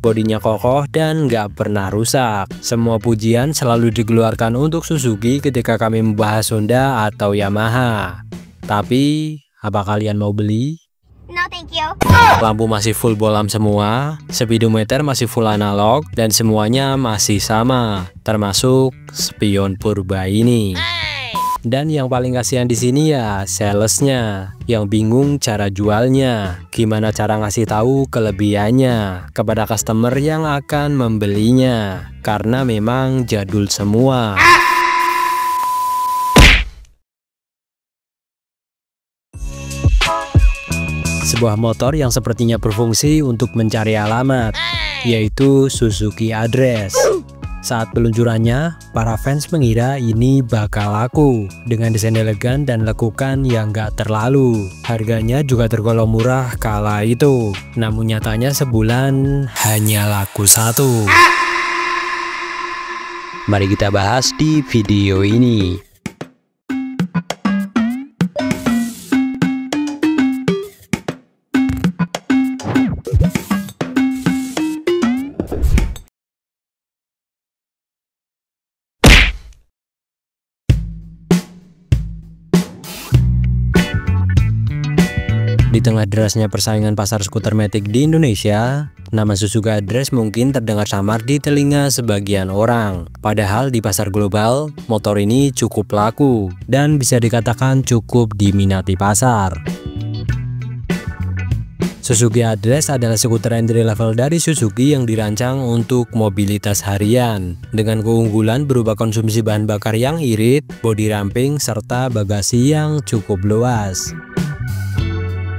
bodinya kokoh dan nggak pernah rusak. Semua pujian selalu dikeluarkan untuk Suzuki ketika kami membahas Honda atau Yamaha. Tapi, apa kalian mau beli? No, thank you. Lampu masih full bolam semua, speedometer masih full analog, dan semuanya masih sama, termasuk spion purba ini. Dan yang paling kasihan di sini ya salesnya, yang bingung cara jualnya, gimana cara ngasih tahu kelebihannya kepada customer yang akan membelinya, karena memang jadul semua. Sebuah motor yang sepertinya berfungsi untuk mencari alamat, yaitu Suzuki Address. Saat peluncurannya, para fans mengira ini bakal laku dengan desain elegan dan lekukan yang gak terlalu. Harganya juga tergolong murah kala itu, namun nyatanya sebulan hanya laku 1. Mari kita bahas di video ini. Di tengah derasnya persaingan pasar skuter matic di Indonesia, nama Suzuki Address mungkin terdengar samar di telinga sebagian orang. Padahal di pasar global, motor ini cukup laku dan bisa dikatakan cukup diminati pasar. Suzuki Address adalah skuter entry level dari Suzuki yang dirancang untuk mobilitas harian, dengan keunggulan berupa konsumsi bahan bakar yang irit, bodi ramping, serta bagasi yang cukup luas.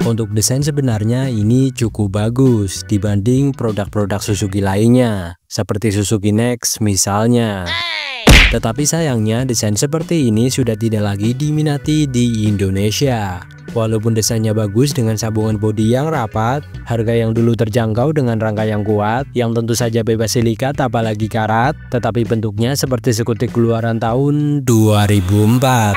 Untuk desain sebenarnya ini cukup bagus dibanding produk-produk Suzuki lainnya, seperti Suzuki Next misalnya. Tetapi sayangnya desain seperti ini sudah tidak lagi diminati di Indonesia. Walaupun desainnya bagus dengan sambungan bodi yang rapat, harga yang dulu terjangkau dengan rangka yang kuat, yang tentu saja bebas silikat apalagi karat, tetapi bentuknya seperti skuter keluaran tahun 2004.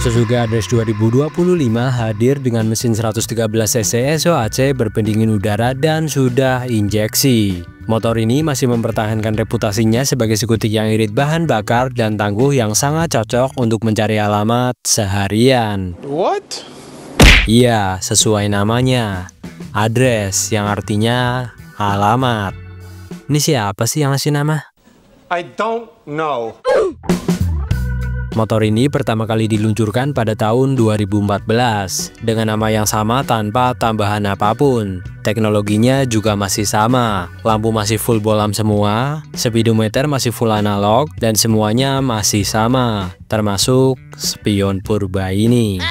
Suzuki Address 2025 hadir dengan mesin 113 cc SOHC berpendingin udara dan sudah injeksi. Motor ini masih mempertahankan reputasinya sebagai skuter yang irit bahan bakar dan tangguh yang sangat cocok untuk mencari alamat seharian. What? Iya, sesuai namanya. Address yang artinya alamat. Ini siapa sih yang ngasih nama? I don't know. Motor ini pertama kali diluncurkan pada tahun 2014 dengan nama yang sama tanpa tambahan apapun. Teknologinya juga masih sama, lampu masih full bolam semua, speedometer masih full analog, dan semuanya masih sama, termasuk spion purba ini.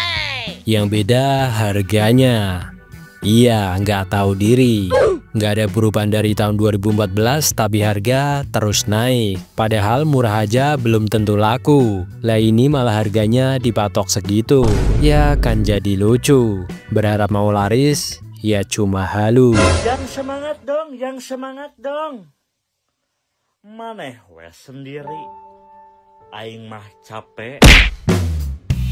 Yang beda harganya. Iya, nggak tahu diri. Nggak ada perubahan dari tahun 2014, tapi harga terus naik. Padahal murah aja belum tentu laku. Lah ini malah harganya dipatok segitu. Ya kan jadi lucu. Berharap mau laris, ya cuma halu. Yang semangat dong, yang semangat dong. Maneh wes sendiri. Aing mah capek.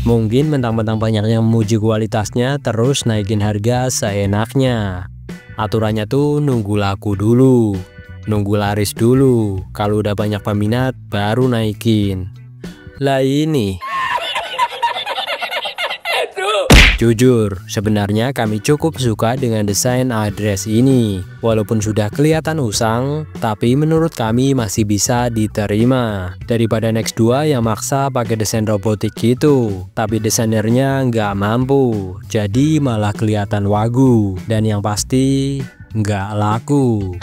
Mungkin mentang-mentang banyak yang memuji kualitasnya terus naikin harga seenaknya. Aturannya tuh nunggu laku dulu, nunggu laris dulu. Kalau udah banyak peminat baru naikin. Lah ini. Jujur, sebenarnya kami cukup suka dengan desain Address ini. Walaupun sudah kelihatan usang, tapi menurut kami masih bisa diterima. Daripada Next 2 yang maksa pakai desain robotik gitu, tapi desainernya nggak mampu, jadi malah kelihatan wagu. Dan yang pasti, nggak laku.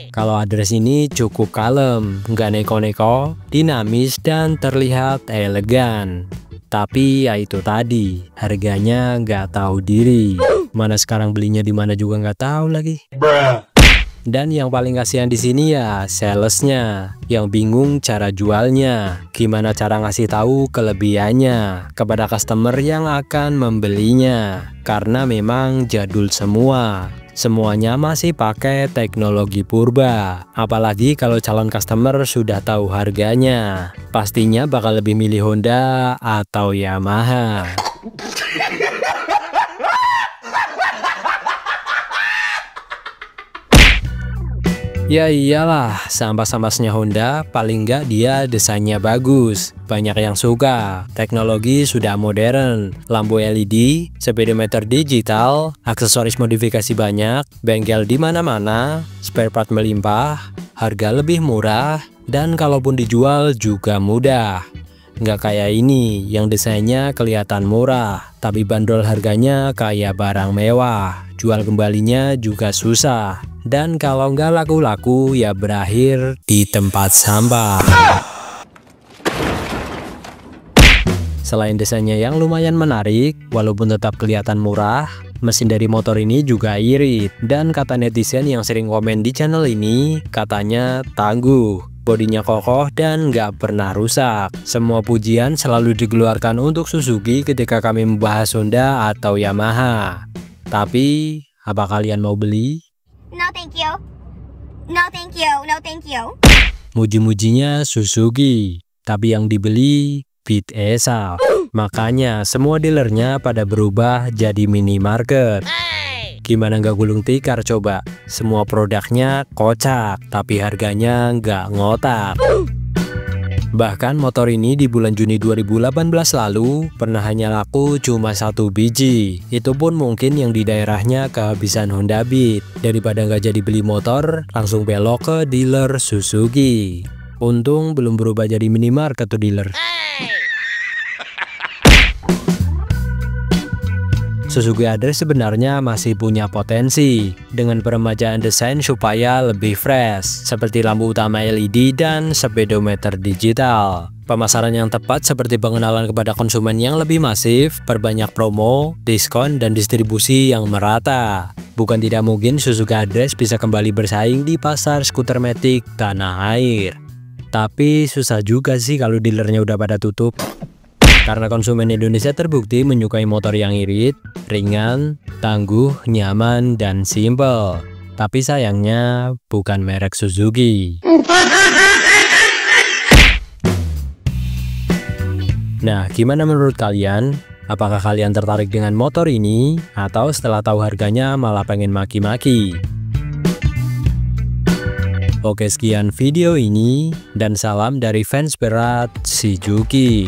Kalau Address ini cukup kalem, nggak neko-neko, dinamis, dan terlihat elegan. Tapi ya itu tadi, harganya nggak tahu diri. Mana sekarang belinya di mana juga nggak tahu lagi. Dan yang paling kasihan di sini ya salesnya, yang bingung cara jualnya, gimana cara ngasih tahu kelebihannya kepada customer yang akan membelinya, karena memang jadul semua. Semuanya masih pakai teknologi purba. Apalagi kalau calon customer sudah tahu harganya, pastinya bakal lebih milih Honda atau Yamaha. Ya iyalah, seampas-ampasnya Honda, paling nggak dia desainnya bagus. Banyak yang suka. Teknologi sudah modern, lampu LED, speedometer digital, aksesoris modifikasi banyak, bengkel di mana-mana, spare part melimpah, harga lebih murah, dan kalaupun dijual juga mudah. Nggak kayak ini yang desainnya kelihatan murah, tapi bandrol harganya kayak barang mewah. Jual kembalinya juga susah. Dan kalau nggak laku-laku ya berakhir di tempat sampah. Selain desainnya yang lumayan menarik, walaupun tetap kelihatan murah, mesin dari motor ini juga irit. Dan kata netizen yang sering komen di channel ini, katanya tangguh, bodinya kokoh dan nggak pernah rusak. Semua pujian selalu dikeluarkan untuk Suzuki ketika kami membahas Honda atau Yamaha. Tapi, apa kalian mau beli? No thank you. No thank you. No thank you. Muji-mujinya Suzuki, tapi yang dibeli Beat Esa. Makanya semua dealernya pada berubah jadi minimarket. Gimana nggak gulung tikar coba? Semua produknya kocak, tapi harganya nggak ngotak. Bahkan motor ini di bulan Juni 2018 lalu pernah hanya laku cuma 1 biji. Itu pun mungkin yang di daerahnya kehabisan Honda Beat. Daripada nggak jadi beli motor, langsung belok ke dealer Suzuki. Untung belum berubah jadi minimarket tuh dealer. Suzuki Address sebenarnya masih punya potensi dengan peremajaan desain supaya lebih fresh, seperti lampu utama LED dan speedometer digital. Pemasaran yang tepat seperti pengenalan kepada konsumen yang lebih masif, perbanyak promo, diskon, dan distribusi yang merata. Bukan tidak mungkin Suzuki Address bisa kembali bersaing di pasar skuter matic tanah air. Tapi susah juga sih kalau dealernya udah pada tutup. Karena konsumen Indonesia terbukti menyukai motor yang irit, ringan, tangguh, nyaman, dan simple. Tapi sayangnya bukan merek Suzuki. Nah, gimana menurut kalian? Apakah kalian tertarik dengan motor ini? Atau setelah tahu harganya malah pengen maki-maki? Oke, sekian video ini, dan salam dari fans berat Suzuki.